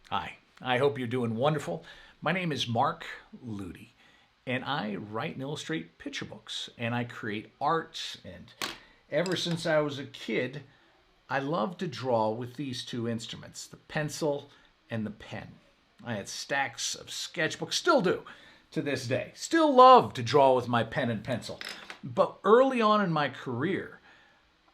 Hi, I hope you're doing wonderful. My name is Mark Ludy, and I write and illustrate picture books, and I create art. And ever since I was a kid, I loved to draw with these two instruments, the pencil and the pen. I had stacks of sketchbooks, still do to this day. Still love to draw with my pen and pencil. But early on in my career,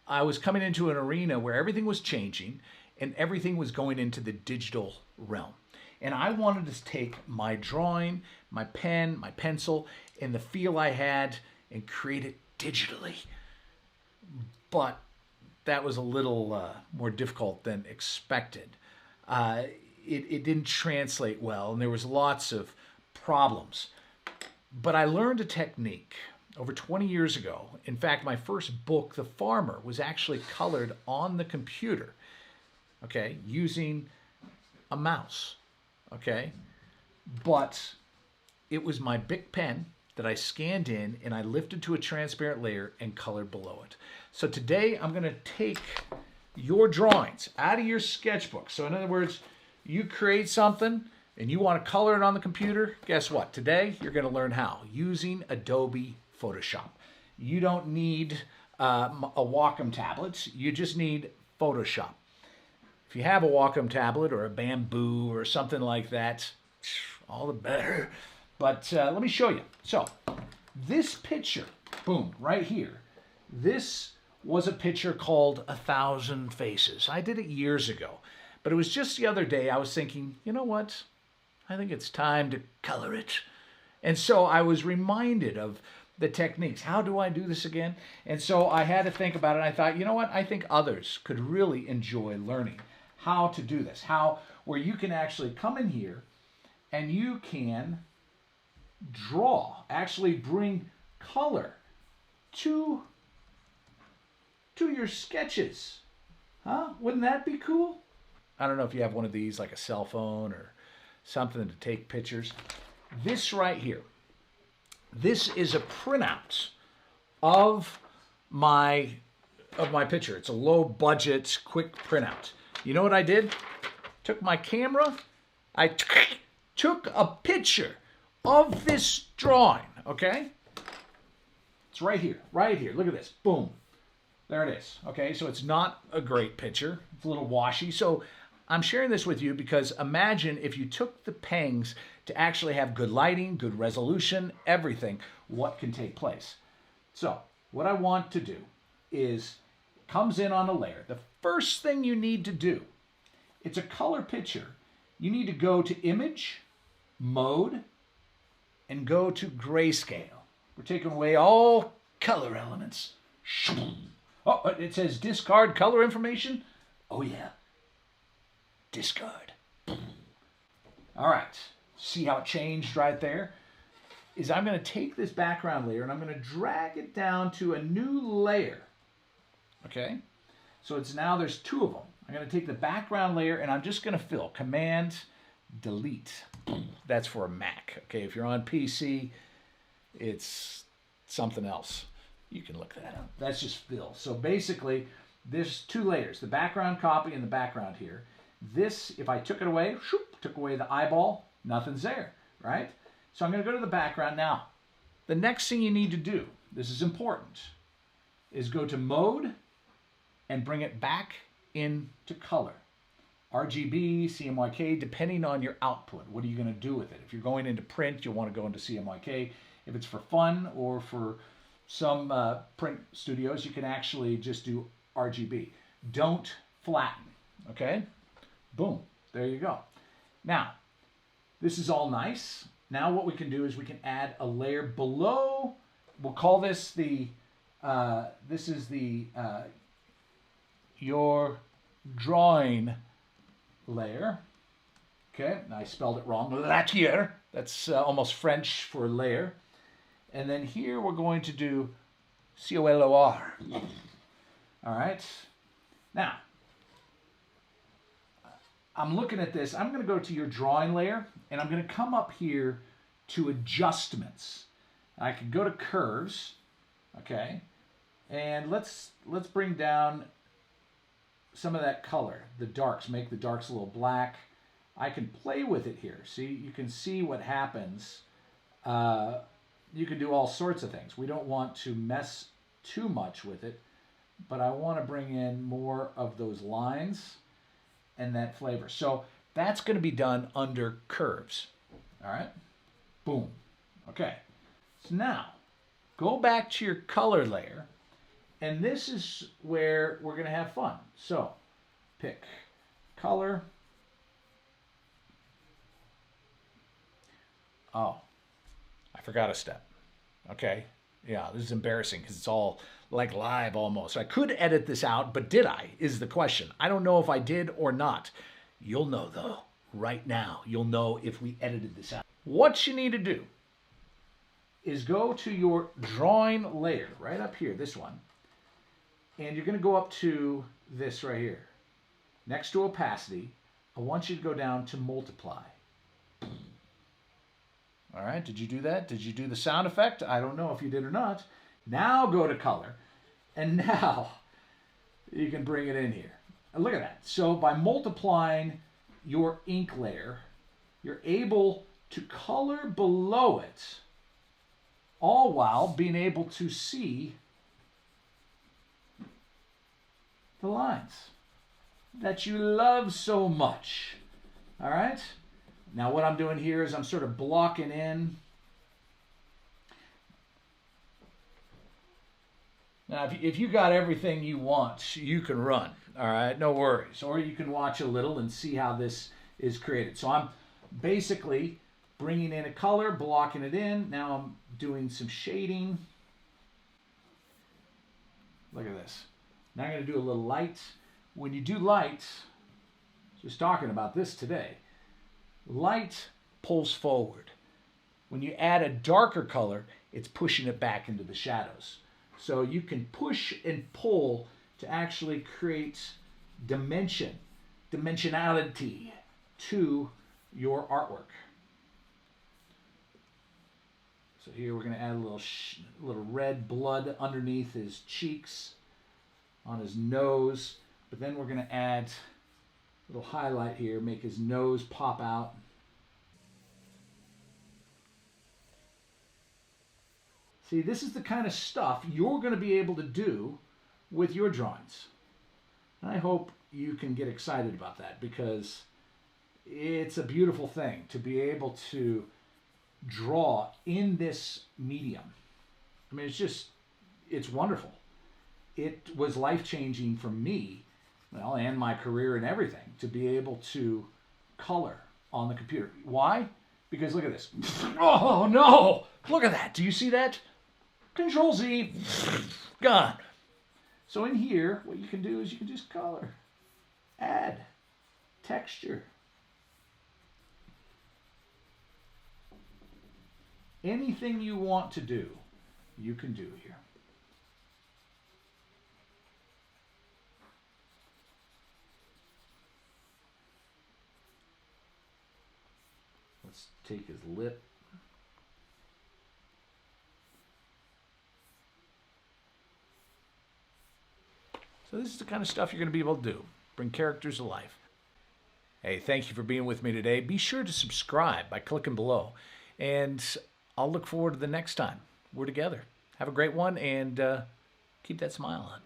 I was coming into an arena where everything was changing and everything was going into the digital realm. And I wanted to take my drawing, my pen, my pencil, and the feel I had and create it digitally. But that was a little more difficult than expected. Uh, it didn't translate well, and there was lots of problems. But I learned a technique over 20 years ago. In fact, my first book, The Farmer, was actually colored on the computer, okay, using a mouse, okay? But it was my Bic pen that I scanned in and I lifted to a transparent layer and colored below it. So today I'm going to take your drawings out of your sketchbook. So in other words, you create something and you want to color it on the computer, guess what? Today you're going to learn how using Adobe Photoshop. You don't need a Wacom tablet. You just need Photoshop. If you have a Wacom tablet or a Bamboo or something like that, all the better. But let me show you. So this picture, boom, right here. This was a picture called 1,000 Faces. I did it years ago. But it was just the other day I was thinking, you know what? I think it's time to color it. And so I was reminded of the techniques. How do I do this again? And so I had to think about it. I thought, you know what? I think others could really enjoy learning how to do this. How, where you can actually come in here and you can draw, actually bring color to your sketches. Huh? Wouldn't that be cool? I don't know if you have one of these, like a cell phone or something to take pictures. This right here, this is a printout of my picture. It's a low budget, quick printout. You know what I did? Took my camera, I took a picture of this drawing, okay? It's right here, right here. Look at this, boom. There it is, okay? So it's not a great picture. It's a little washy. So I'm sharing this with you because imagine if you took the pangs to actually have good lighting, good resolution, everything, what can take place. So what I want to do is, comes in on a layer. The first thing you need to do, it's a color picture. You need to go to Image, Mode, and go to Grayscale. We're taking away all color elements. Oh, it says discard color information. Oh yeah, discard. All right, see how it changed right there? Is I'm going to take this background layer and I'm going to drag it down to a new layer. Okay, so it's now there's two of them. I'm going to take the background layer and I'm just going to fill. Command delete. That's for a Mac. Okay, if you're on PC, it's something else. You can look that up. That's just fill. So basically, there's two layers, the background copy and the background here. This, if I took it away, shoop, took away the eyeball, nothing's there, right? So I'm going to go to the background. Now, the next thing you need to do, this is important, is go to Mode and bring it back into color. RGB, CMYK, depending on your output. What are you going to do with it? If you're going into print, you'll want to go into CMYK. If it's for fun or for some print studios, you can actually just do RGB. Don't flatten, okay? Boom, there you go. Now, this is all nice. Now what we can do is we can add a layer below. We'll call this the, this is the, your drawing layer. Okay, I spelled it wrong. Layer. That's almost French for layer. And then here we're going to do COLOR. All right. Now, I'm looking at this. I'm going to go to your drawing layer, and I'm going to come up here to adjustments. I can go to curves, okay, and let's bring down some of that color, the darks. Make the darks a little black. I can play with it here. See, you can see what happens. You can do all sorts of things. We don't want to mess too much with it, but I want to bring in more of those lines and that flavor. So that's going to be done under curves. All right? Boom. Okay. So now, go back to your color layer, and this is where we're going to have fun. So, pick color. Oh, I forgot a step. Okay. Yeah, this is embarrassing because it's all like live almost. I could edit this out, but did I, is the question. I don't know if I did or not. You'll know, though, right now. You'll know if we edited this out. What you need to do is go to your drawing layer right up here, this one, and you're going to go up to this right here. Next to opacity, I want you to go down to multiply. All right, did you do that? Did you do the sound effect? I don't know if you did or not. Now go to color, and now you can bring it in here. And look at that. So by multiplying your ink layer, you're able to color below it, all while being able to see the lines that you love so much. All right? Now what I'm doing here is I'm sort of blocking in. Now if you got everything you want, you can run. All right? No worries. Or you can watch a little and see how this is created. So I'm basically bringing in a color, blocking it in. Now I'm doing some shading. Look at this. Now I'm going to do a little light. When you do light, just talking about this today, light pulls forward. When you add a darker color, it's pushing it back into the shadows. So you can push and pull to actually create dimensionality to your artwork. So here we're going to add a little red blood underneath his cheeks, on his nose, but then we're going to add a little highlight here, make his nose pop out. See, this is the kind of stuff you're going to be able to do with your drawings. And I hope you can get excited about that, because it's a beautiful thing to be able to draw in this medium. I mean, it's wonderful. It was life-changing for me, well, and my career and everything, to be able to color on the computer. Why? Because look at this. Oh, no! Look at that. Do you see that? Control-Z. Gone. So in here, what you can do is you can just color. Add texture. Anything you want to do, you can do here. Let's take his lip. So this is the kind of stuff you're going to be able to do. Bring characters to life. Hey, thank you for being with me today. Be sure to subscribe by clicking below. And I'll look forward to the next time we're together. Have a great one, and keep that smile on.